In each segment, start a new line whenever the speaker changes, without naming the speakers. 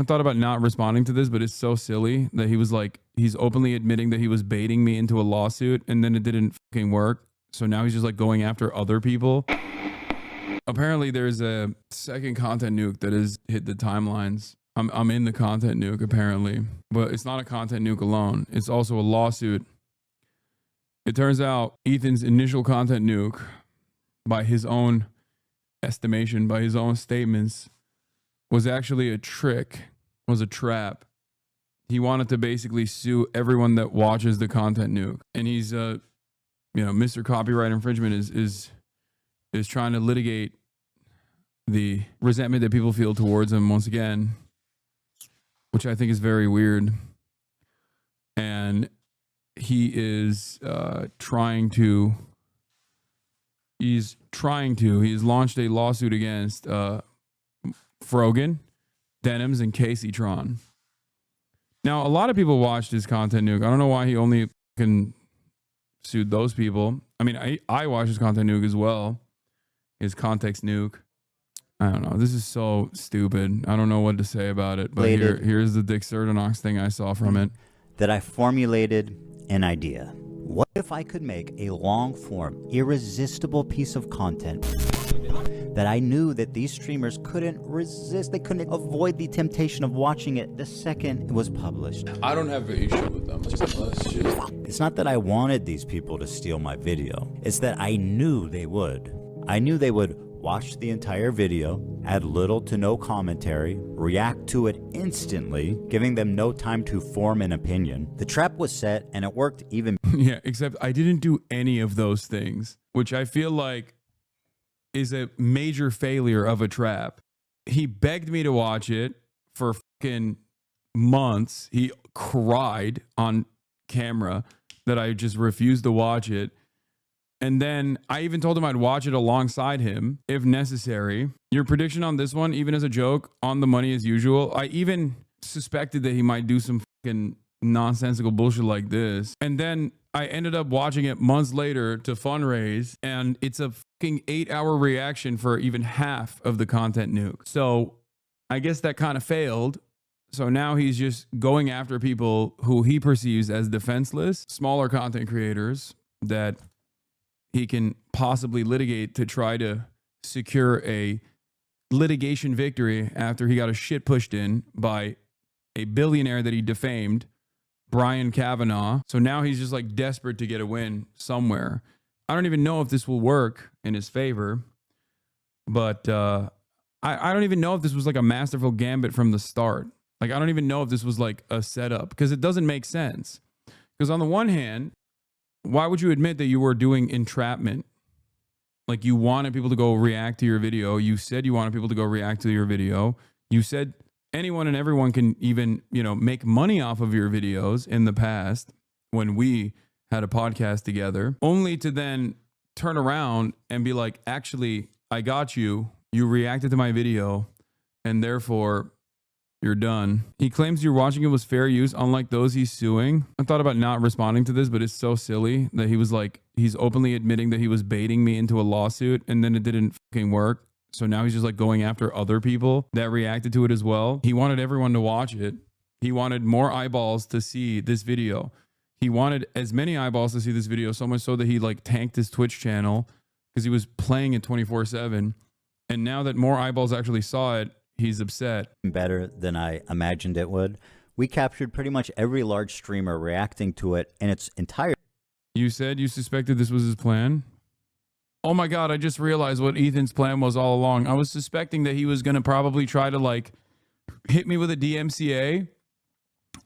thought about not responding to this, but it's so silly that he was like, he's openly admitting that he was baiting me into a lawsuit and then it didn't fucking work. So now he's just like going after other people. Apparently there's a second content nuke that has hit the timelines. I'm in the content nuke apparently, but it's not a content nuke alone. It's also a lawsuit. It turns out Ethan's initial content nuke, by his own estimation, by his own statements, was actually a trick, was a trap. He wanted to basically sue everyone that watches the content nuke. And he's, Mr. Copyright Infringement is trying to litigate the resentment that people feel towards him once again, which I think is very weird. And he is he's launched a lawsuit against Frogan, Denims and Kaceytron. Now, a lot of people watched his content nuke. I don't know why he only sued those people. I mean, I watched his content nuke as well. His context nuke. I don't know. This is so stupid. I don't know what to say about it. But here's the Dick Sardanox thing I saw from it.
That I formulated an idea. What if I could make a long-form, irresistible piece of content that I knew that these streamers couldn't resist, they couldn't avoid the temptation of watching it the second it was published?
I don't have an issue with them.
It's not that I wanted these people to steal my video. It's that I knew they would. I knew they would watch the entire video, add little to no commentary, react to it instantly, giving them no time to form an opinion. The trap was set and it worked even.
Yeah, except I didn't do any of those things, which I feel like is a major failure of a trap. He begged me to watch it for fucking months. He cried on camera that I just refused to watch it. And then I even told him I'd watch it alongside him if necessary. Your prediction on this one, even as a joke, on the money as usual. I even suspected that he might do some fucking nonsensical bullshit like this. And then I ended up watching it months later to fundraise, and it's a fucking 8-hour reaction for even half of the content nuke. So I guess that kind of failed. So now he's just going after people who he perceives as defenseless, smaller content creators that he can possibly litigate to try to secure a litigation victory after he got a shit pushed in by a billionaire that he defamed, Brian Kavanaugh. So now he's just like desperate to get a win somewhere. I don't even know if this will work in his favor, but I don't even know if this was like a masterful gambit from the start. Like, I don't even know if this was like a setup, because it doesn't make sense. Because on the one hand, why would you admit that you were doing entrapment? Like, you wanted people to go react to your video. You said you wanted people to go react to your video. You said anyone and everyone can even, make money off of your videos in the past when we had a podcast together, only to then turn around and be like, actually, I got you. You reacted to my video and therefore you're done. He claims you're watching it was fair use, unlike those he's suing. I thought about not responding to this, but it's so silly that he was like, he's openly admitting that he was baiting me into a lawsuit and then it didn't fucking work. So now he's just like going after other people that reacted to it as well. He wanted everyone to watch it. He wanted more eyeballs to see this video. He wanted as many eyeballs to see this video, so much so that he like tanked his Twitch channel because he was playing it 24/7. And now that more eyeballs actually saw it, he's upset.
Better than I imagined it would. We captured pretty much every large streamer reacting to it in its entirety.
You said you suspected this was his plan? Oh my God, I just realized what Ethan's plan was all along. I was suspecting that he was going to probably try to like hit me with a DMCA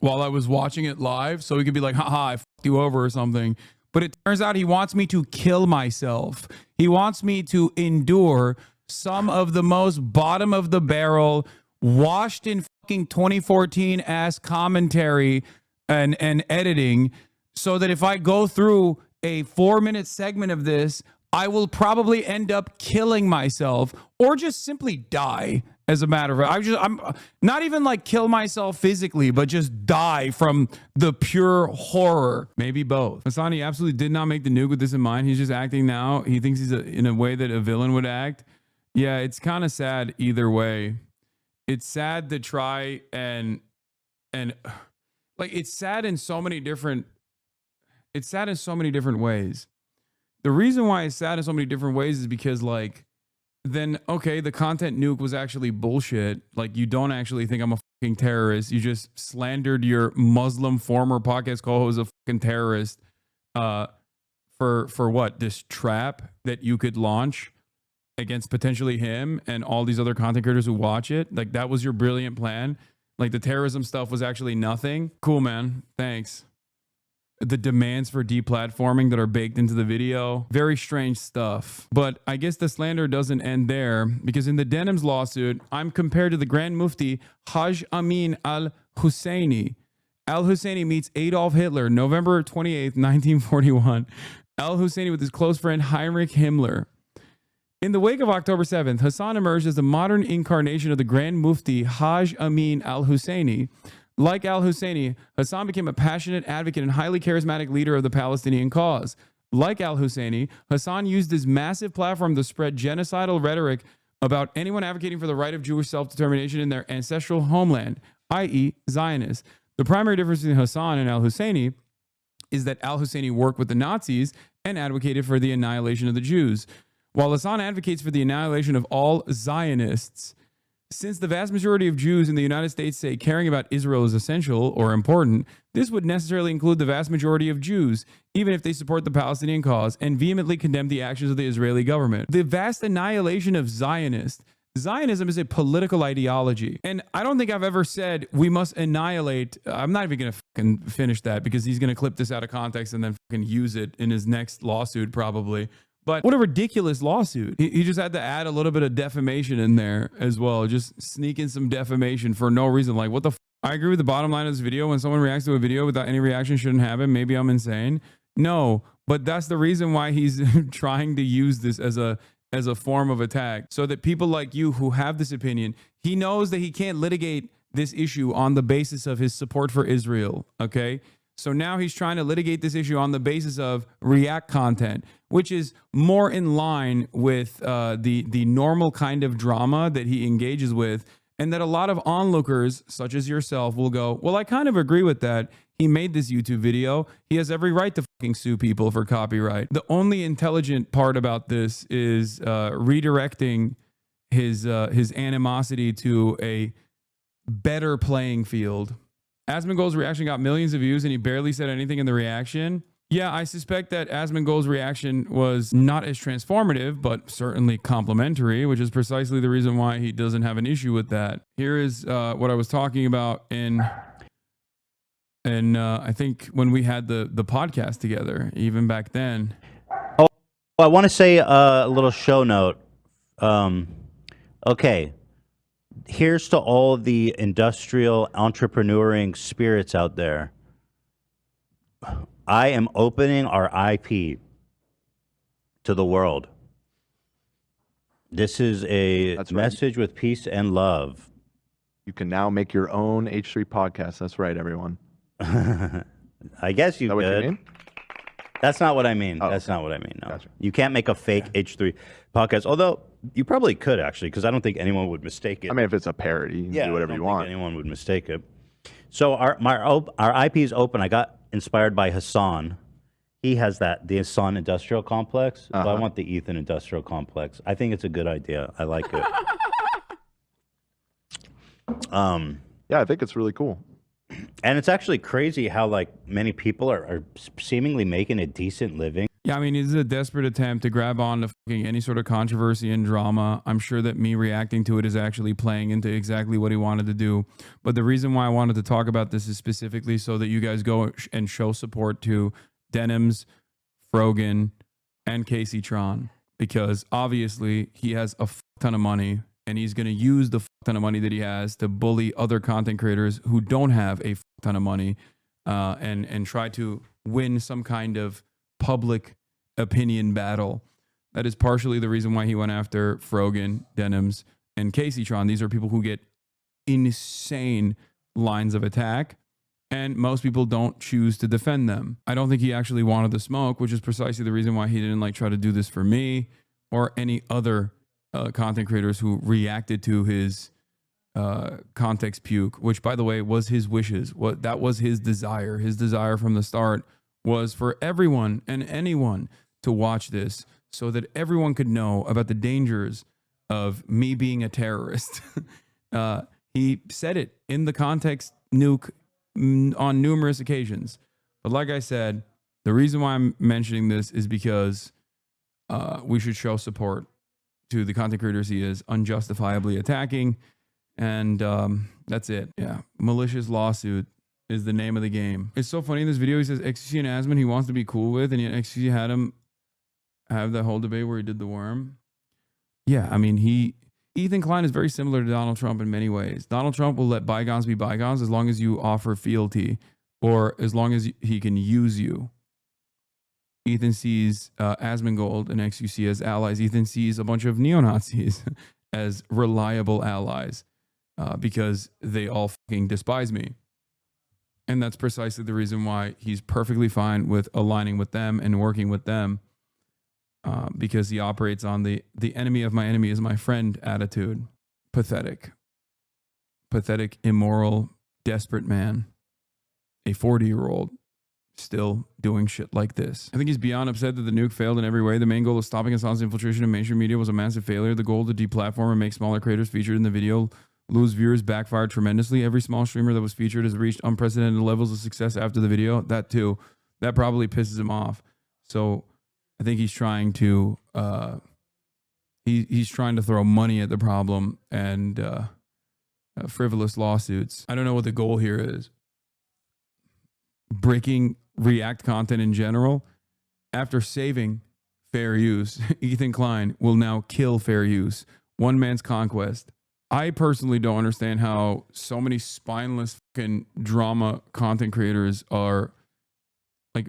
while I was watching it live, so he could be like, haha, I fucked you over or something. But it turns out he wants me to kill myself. He wants me to endure some of the most bottom of the barrel, washed in fucking 2014 ass commentary and editing, so that if I go through a 4-minute segment of this, I will probably end up killing myself or just simply die. As a matter of fact, I'm not even like kill myself physically, but just die from the pure horror. Maybe both. Hasan, he absolutely did not make the nuke with this in mind. He's just acting now. He thinks he's in a way that a villain would act. Yeah, it's kind of sad either way. it's sad to try and like it's sad in so many different ways. The reason why it's sad in so many different ways is because like then okay, the content nuke was actually bullshit. Like you don't actually think I'm a fucking terrorist. You just slandered your Muslim former podcast co-host a fucking terrorist for what? This trap that you could launch against potentially him and all these other content creators who watch it. Like that was your brilliant plan. Like the terrorism stuff was actually nothing. Cool, man. Thanks. The demands for deplatforming that are baked into the video. Very strange stuff. But I guess the slander doesn't end there, because in the Denims lawsuit, I'm compared to the Grand Mufti Haj Amin al-Husseini. Al-Husseini meets Adolf Hitler, November 28th, 1941. Al-Husseini with his close friend Heinrich Himmler. In the wake of October 7th, Hasan emerged as the modern incarnation of the Grand Mufti Haj Amin al-Husseini. Like al-Husseini, Hasan became a passionate advocate and highly charismatic leader of the Palestinian cause. Like al-Husseini, Hasan used his massive platform to spread genocidal rhetoric about anyone advocating for the right of Jewish self-determination in their ancestral homeland, i.e. Zionists. The primary difference between Hasan and al-Husseini is that al-Husseini worked with the Nazis and advocated for the annihilation of the Jews, while Hasan advocates for the annihilation of all Zionists. Since the vast majority of Jews in the United States say caring about Israel is essential or important, this would necessarily include the vast majority of Jews, even if they support the Palestinian cause and vehemently condemn the actions of the Israeli government. The vast annihilation of Zionists. Zionism is a political ideology. And I don't think I've ever said we must annihilate. I'm not even going to fucking finish that because he's going to clip this out of context and then fucking use it in his next lawsuit probably. But what a ridiculous lawsuit. He just had to add a little bit of defamation in there as well. Just sneak in some defamation for no reason. Like, what the I agree with the bottom line of this video. When someone reacts to a video without any reaction, shouldn't happen. Maybe I'm insane. No, but that's the reason why he's trying to use this as a form of attack. So that people like you who have this opinion, he knows that he can't litigate this issue on the basis of his support for Israel. Okay? So now he's trying to litigate this issue on the basis of react content, which is more in line with the normal kind of drama that he engages with, and that a lot of onlookers, such as yourself, will go, well, I kind of agree with that. He made this YouTube video. He has every right to fucking sue people for copyright. The only intelligent part about this is redirecting his animosity to a better playing field. Asmongold's reaction got millions of views and he barely said anything in the reaction. Yeah, I suspect that Asmongold's reaction was not as transformative, but certainly complimentary, which is precisely the reason why he doesn't have an issue with that. Here is what I was talking about in I think when we had the podcast together, even back then.
Oh, I want to say a little show note. Okay. Here's to all the industrial entrepreneuring spirits out there. I am opening our IP to the world. This is a message with peace and love.
You can now make your own H3 podcast. That's right, everyone.
I guess you could. What you mean? That's not what I mean. Oh, that's not what I mean. No. Gotcha. You can't make a fake H3 podcast. Although you probably could actually, because I don't think anyone would mistake it.
I mean, if it's a parody, you can do whatever you want.
Anyone would mistake it. So our IP is open. I got inspired by Hasan. He has the Hasan Industrial Complex. But I want the Ethan Industrial Complex. I think it's a good idea. I like it.
Yeah, I think it's really cool.
And it's actually crazy how like many people are seemingly making a decent living.
Yeah, I mean, it's a desperate attempt to grab on to fucking any sort of controversy and drama. I'm sure that me reacting to it is actually playing into exactly what he wanted to do. But the reason why I wanted to talk about this is specifically so that you guys go and show support to Denims, Frogan, and Kaceytron. Because obviously he has a ton of money and he's going to use the ton of money that he has to bully other content creators who don't have a ton of money and try to win some kind of public opinion battle. That is partially the reason why he went after Frogan, Denims, and Kaceytron. These are people who get insane lines of attack, and most people don't choose to defend them. I don't think he actually wanted the smoke, which is precisely the reason why he didn't like try to do this for me or any other content creators who reacted to his context puke, which by the way was his wishes. That was his desire. His desire from the start was for everyone and anyone to watch this so that everyone could know about the dangers of me being a terrorist. He said it in the context nuke on numerous occasions. But like I said, the reason why I'm mentioning this is because we should show support to the content creators he is unjustifiably attacking. And that's it. Yeah. Malicious lawsuit is the name of the game. It's so funny in this video. He says XQC and Asman he wants to be cool with, and yet XQC had him have that whole debate where he did the worm. Yeah. I mean, Ethan Klein is very similar to Donald Trump in many ways. Donald Trump will let bygones be bygones as long as you offer fealty or as long as he can use you. Ethan sees Asmongold and XQC as allies. Ethan sees a bunch of neo-Nazis as reliable allies because they all fucking despise me. And that's precisely the reason why he's perfectly fine with aligning with them and working with them because he operates on the enemy of my enemy is my friend attitude. Pathetic. Pathetic, immoral, desperate man. A 40-year-old. Still doing shit like this. I think he's beyond upset that the nuke failed in every way. The main goal of stopping Hasan's infiltration in mainstream media was a massive failure. The goal to deplatform and make smaller creators featured in the video lose viewers backfired tremendously. Every small streamer that was featured has reached unprecedented levels of success after the video. That too. That probably pisses him off. So I think he's trying to he's trying to throw money at the problem and frivolous lawsuits. I don't know what the goal here is. Breaking React content in general. After saving fair use, Ethan Klein will now kill fair use. One man's conquest. I personally don't understand how so many spineless fucking drama content creators are like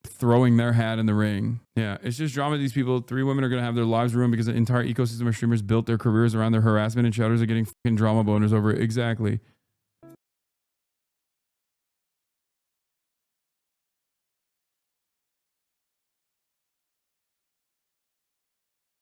throwing their hat in the ring. Yeah, it's just drama. These people, 3 women are going to have their lives ruined because the entire ecosystem of streamers built their careers around their harassment, and shouters are getting fucking drama boners over it. Exactly.